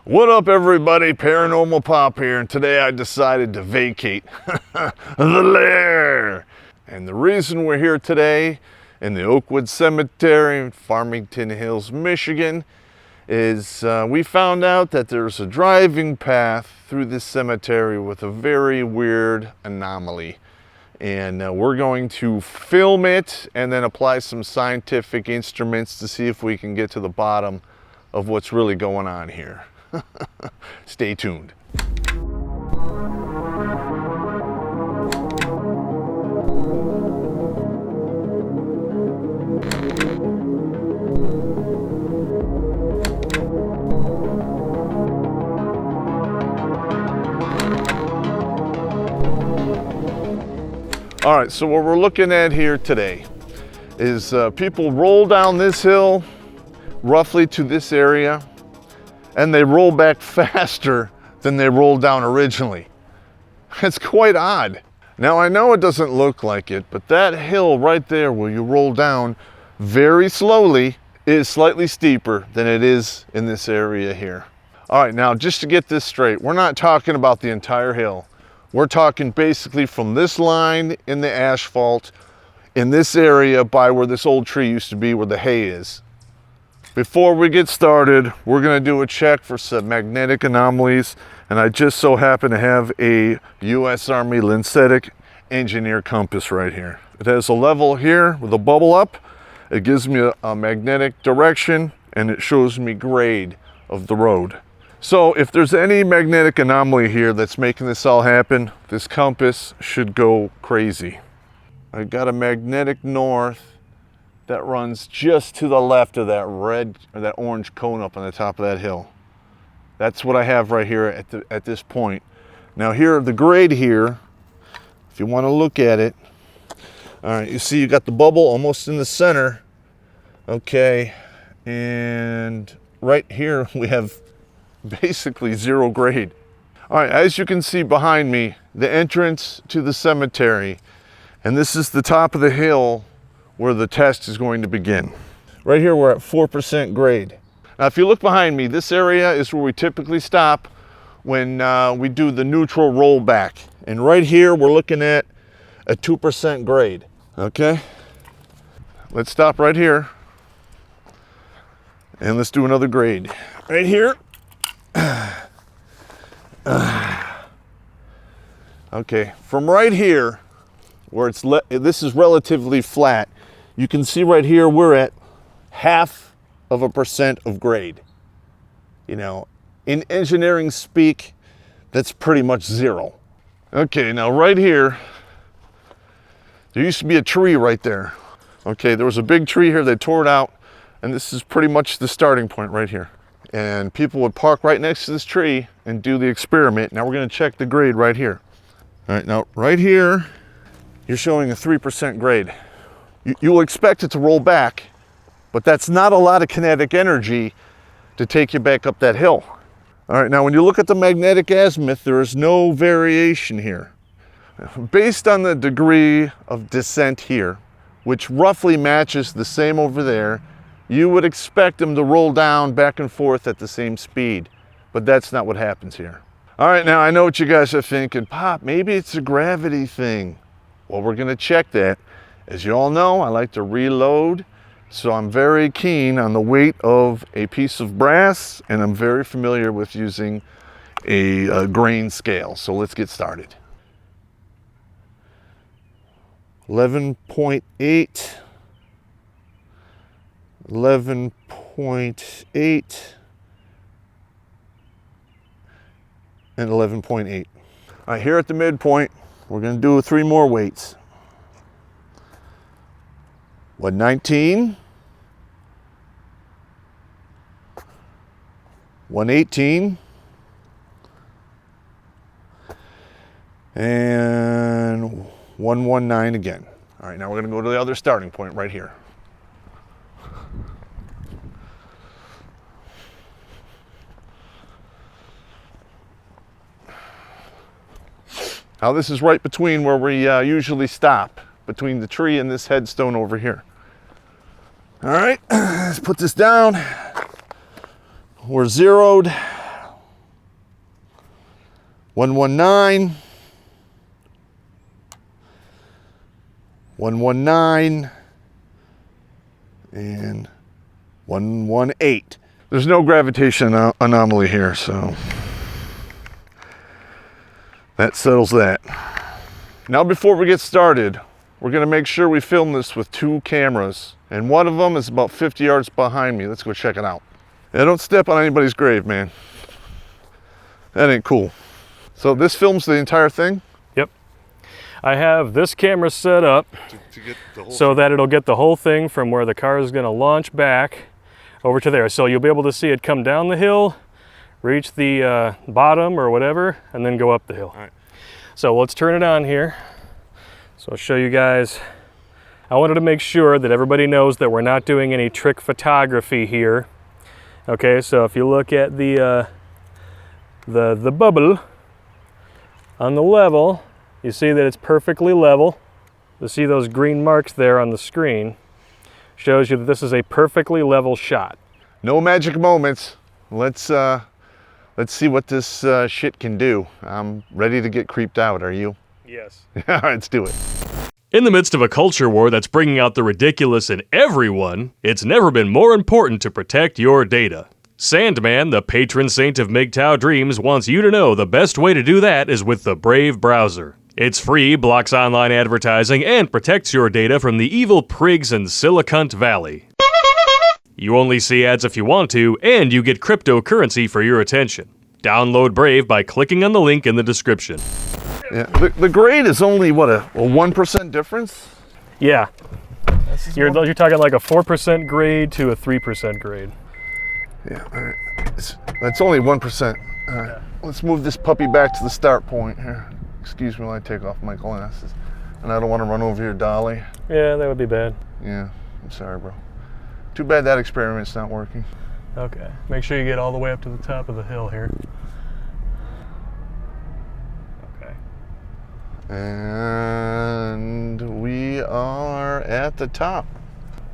What up, everybody? Paranormal Popp here, and today I decided to vacate the lair. And the reason we're here today in the Oakwood Cemetery in Farmington Hills, Michigan, is we found out that there's a driving path through this cemetery with a very weird anomaly. And we're going to film it and then apply some scientific instruments to see if we can get to the bottom of what's really going on here. Stay tuned. All right, so what we're looking at here today is people roll down this hill roughly to this area, and they roll back faster than they rolled down originally. It's quite odd. Now, I know it doesn't look like it, but that hill right there where you roll down very slowly is slightly steeper than it is in this area here. All right, now just to get this straight, we're not talking about the entire hill. We're talking basically from this line in the asphalt in this area by where this old tree used to be, where the hay is. Before we get started, we're going to do a check for some magnetic anomalies, and I just so happen to have a U.S. Army Linsetic engineer compass right here. It has a level here with a bubble up. It gives me a magnetic direction, and it shows me grade of the road. So if there's any magnetic anomaly here that's making this all happen, this compass should go crazy. I got a magnetic north that runs just to the left of that red or that orange cone up on the top of that hill. That's what I have right here at this point. Now here, the grade here, if you want to look at it, all right, you see you got the bubble almost in the center. Okay, and right here we have basically zero grade. All right, as you can see behind me, the entrance to the cemetery, and this is the top of the hill where the test is going to begin. Right here, we're at 4% grade. Now, if you look behind me, this area is where we typically stop when we do the neutral rollback. And right here, we're looking at a 2% grade, okay? Let's stop right here. And let's do another grade. Right here. Okay, from right here, where this is relatively flat, you can see right here we're at 0.5% of grade. You know, in engineering speak, that's pretty much zero. Okay, now right here, there used to be a tree right there. Okay, there was a big tree here, they tore it out, and this is pretty much the starting point right here. And people would park right next to this tree and do the experiment. Now we're gonna check the grade right here. All right, now right here, you're showing a 3% grade. You will expect it to roll back, but that's not a lot of kinetic energy to take you back up that hill. All right, now when you look at the magnetic azimuth, there is no variation here. Based on the degree of descent here, which roughly matches the same over there, you would expect them to roll down back and forth at the same speed, but that's not what happens here. All right, now I know what you guys are thinking, Pop, maybe it's a gravity thing. Well, we're gonna check that. As you all know, I like to reload, so I'm very keen on the weight of a piece of brass, and I'm very familiar with using a grain scale. So let's get started. 11.8, 11.8, and 11.8. All right, here at the midpoint, we're gonna do 3 more weights. 119, 118, and 119 again. All right, now we're gonna go to the other starting point right here. Now this is right between where we usually stop, between the tree and this headstone over here. All right, let's put this down. We're zeroed. 119. 119. And 118. There's no gravitation anomaly here, so that settles that. Now before we get started, we're gonna make sure we film this with 2 cameras, and one of them is about 50 yards behind me. Let's go check it out. Yeah, don't step on anybody's grave, man. That ain't cool. So this films the entire thing? Yep. I have this camera set up to get the whole so that it'll get the whole thing from where the car is gonna launch back over to there. So you'll be able to see it come down the hill, reach the bottom or whatever, and then go up the hill. All right. So let's turn it on here. So I'll show you guys. I wanted to make sure that everybody knows that we're not doing any trick photography here. Okay, so if you look at the bubble on the level, you see that it's perfectly level. You see those green marks there on the screen. Shows you that this is a perfectly level shot. No magic moments. Let's see what this shit can do. I'm ready to get creeped out. Are you? Yes. All right, let's do it. In the midst of a culture war that's bringing out the ridiculous in everyone, it's never been more important to protect your data. Sandman, the patron saint of MGTOW dreams, wants you to know the best way to do that is with the Brave browser. It's free, blocks online advertising, and protects your data from the evil prigs in Silicon Valley. You only see ads if you want to, and you get cryptocurrency for your attention. Download Brave by clicking on the link in the description. Yeah, the grade is only, what, a 1% difference? Yeah. You're talking like a 4% grade to a 3% grade. Yeah, all right. That's only 1%. All right, yeah. Let's move this puppy back to the start point here. Excuse me while I take off my glasses. And I don't want to run over your dolly. Yeah, that would be bad. Yeah, I'm sorry, bro. Too bad that experiment's not working. Okay, make sure you get all the way up to the top of the hill here. Okay. And we are at the top.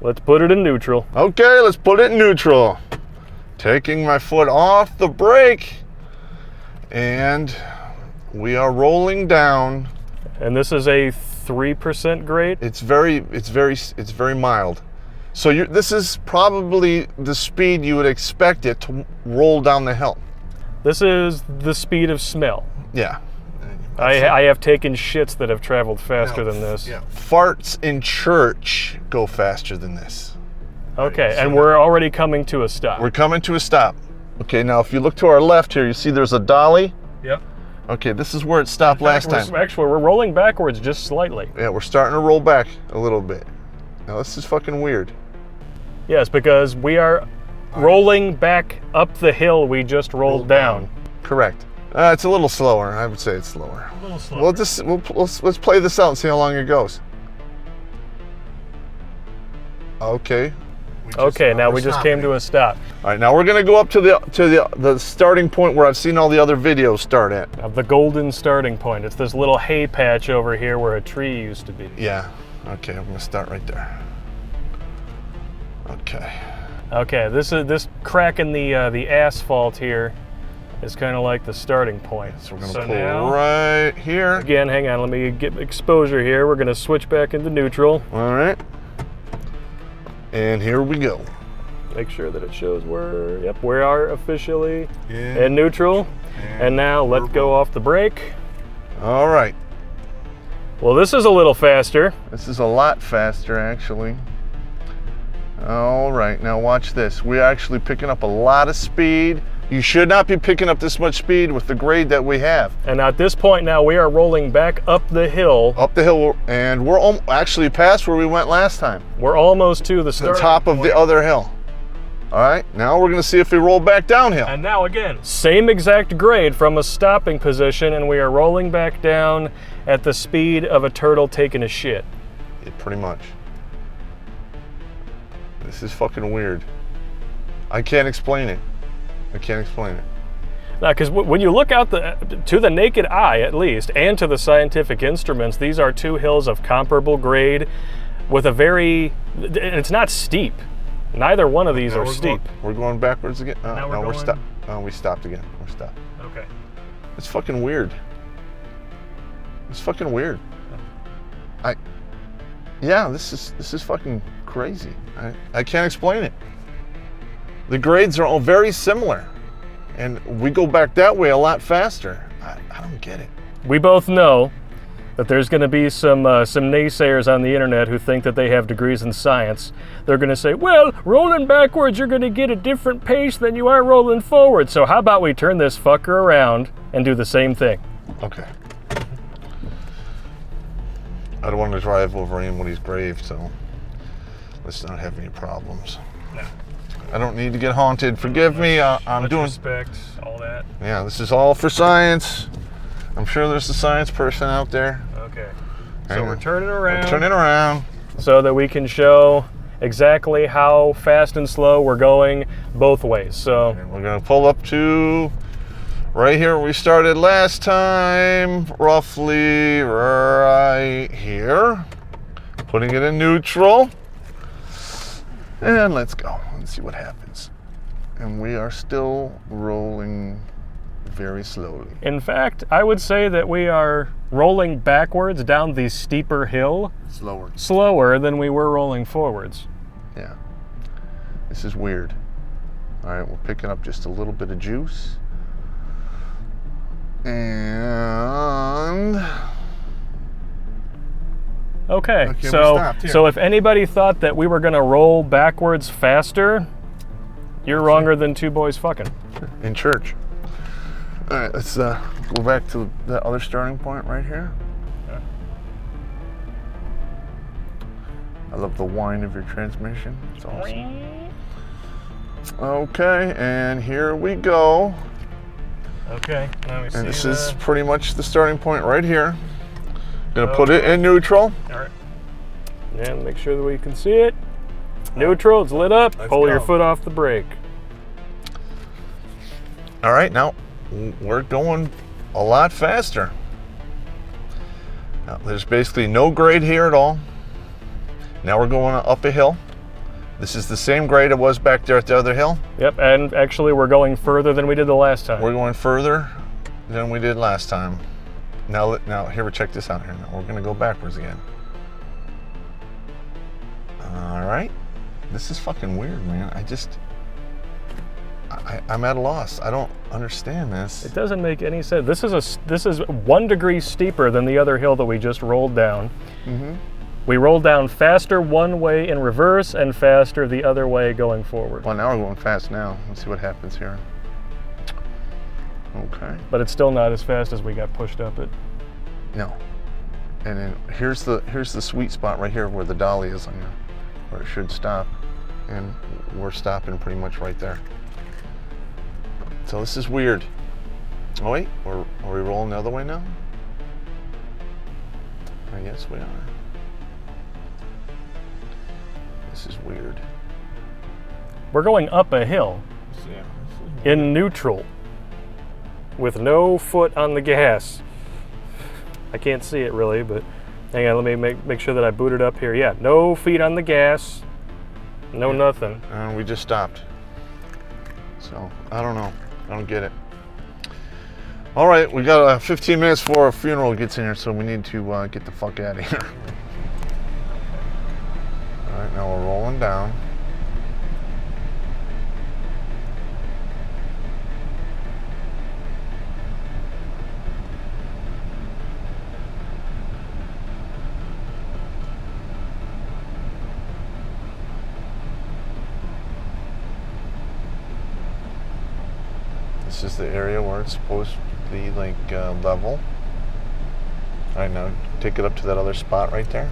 Let's put it in neutral. Okay, let's put it in neutral. Taking my foot off the brake. And we are rolling down. And this is a 3% grade? It's very mild. So this is probably the speed you would expect it to roll down the hill. This is the speed of smell. Yeah. I have taken shits that have traveled faster than this. Yeah. Farts in church go faster than this. Okay, right, so and we're already coming to a stop. We're coming to a stop. Okay, now if you look to our left here, you see there's a dolly. Yep. Okay, this is where it stopped last time. Actually, we're rolling backwards just slightly. Yeah, we're starting to roll back a little bit. Now this is fucking weird. Yes, because we are rolling back up the hill we just rolled down. Correct. It's a little slower. I would say it's slower. A little slower. Let's play this out and see how long it goes. Okay. Okay, now we just came to a stop. All right, now we're gonna go up to the starting point where I've seen all the other videos start at. The golden starting point. It's this little hay patch over here where a tree used to be. Yeah. Okay, I'm gonna start right there. Okay. Okay, this crack in the asphalt here is kind of like the starting point. So we're gonna pull right here. Again, hang on, let me get exposure here. We're gonna switch back into neutral. All right. And here we go. Make sure that it shows where, yep, we are officially in neutral. And now let go off the brake. All right. Well, this is a little faster. This is a lot faster, actually. All right, now watch this. We're actually picking up a lot of speed. You should not be picking up this much speed with the grade that we have. And at this point now, we are rolling back up the hill. Up the hill, and we're actually past where we went last time. We're almost to the starting top of the other hill. All right, now we're gonna see if we roll back downhill. And now again, same exact grade from a stopping position, and we are rolling back down at the speed of a turtle taking a shit. Yeah, pretty much. This is fucking weird. I can't explain it. I can't explain it. Now, because when you look out to the naked eye, at least, and to the scientific instruments, these are two hills of comparable grade with a very, and it's not steep. Neither one of these are steep. We're going backwards again. Now we're stopped. Oh, we stopped again. We're stopped. Okay. It's fucking weird. It's fucking weird. Yeah, this is fucking crazy. I can't explain it. The grades are all very similar, and we go back that way a lot faster. I don't get it. We both know that there's going to be some naysayers on the internet who think that they have degrees in science. They're going to say, well, rolling backwards, you're going to get a different pace than you are rolling forward. So how about we turn this fucker around and do the same thing? Okay. I don't want to drive over anybody's grave, so let's not have any problems. No. I don't need to get haunted. Forgive me. I'm doing. Respect, all that. Yeah, this is all for science. I'm sure there's a science person out there. Okay. So we're turning around. Turn it around. So that we can show exactly how fast and slow we're going both ways. So And we're gonna pull up to right here where we started last time, roughly right here. Putting it in neutral. And let's go. Let's see what happens. And we are still rolling very slowly. in fact, I would say that we are rolling backwards down the steeper hill Slower. slower than we were rolling forwards. Yeah. This is weird. All right, we're picking up just a little bit of juice. And Okay, we so stopped here. so if anybody thought that we were going to roll backwards faster, you're wronger than two boys fucking. in church. All right, let's go back to the other starting point right here. Yeah. I love the whine of your transmission. It's awesome. Okay, and here we go. Okay, now we see. And this is pretty much the starting point right here. Gonna put it in neutral. All right. And make sure that we can see it. Neutral, it's lit up. Let's Pull your go. foot off the brake. All right, now we're going a lot faster. Now, there's basically no grade here at all. Now we're going up a hill. This is the same grade it was back there at the other hill. Yep, and actually we're going further than we did the last time. We're going further than we did last time. Now here, check this out here. Now we're gonna go backwards again. All right, this is fucking weird, man. I'm at a loss. I don't understand this. It doesn't make any sense. This is 1 degree steeper than the other hill that we just rolled down. Mm-hmm. We rolled down faster one way in reverse and faster the other way going forward. Well, now we're going fast now. Let's see what happens here. Okay. But it's still not as fast as we got pushed up it. No. And then here's the sweet spot right here where the dolly is on here, where it should stop, and we're stopping pretty much right there. So this is weird. Oh wait, are we rolling the other way now? Yes, we are. This is weird. We're going up a hill in neutral with no foot on the gas. I can't see it really, but hang on, let me make sure that I boot it up here. Yeah, no feet on the gas, no nothing. And we just stopped. So, I don't know. I don't get it. All right, we got 15 minutes before a funeral gets in here, so we need to get the fuck out of here. All right, now we're rolling down. This is the area where it's supposed to be like level. All right, now take it up to that other spot right there.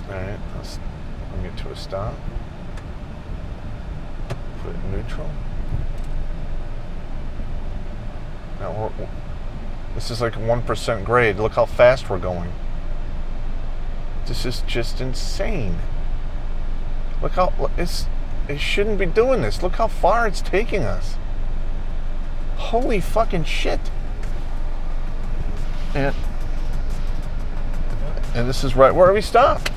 All right, let's bring it to a stop. Put it in neutral. Now this is like 1% grade. Look how fast we're going. This is just insane. Look how it shouldn't be doing this. Look how far it's taking us. Holy fucking shit. And And this is right where we stopped.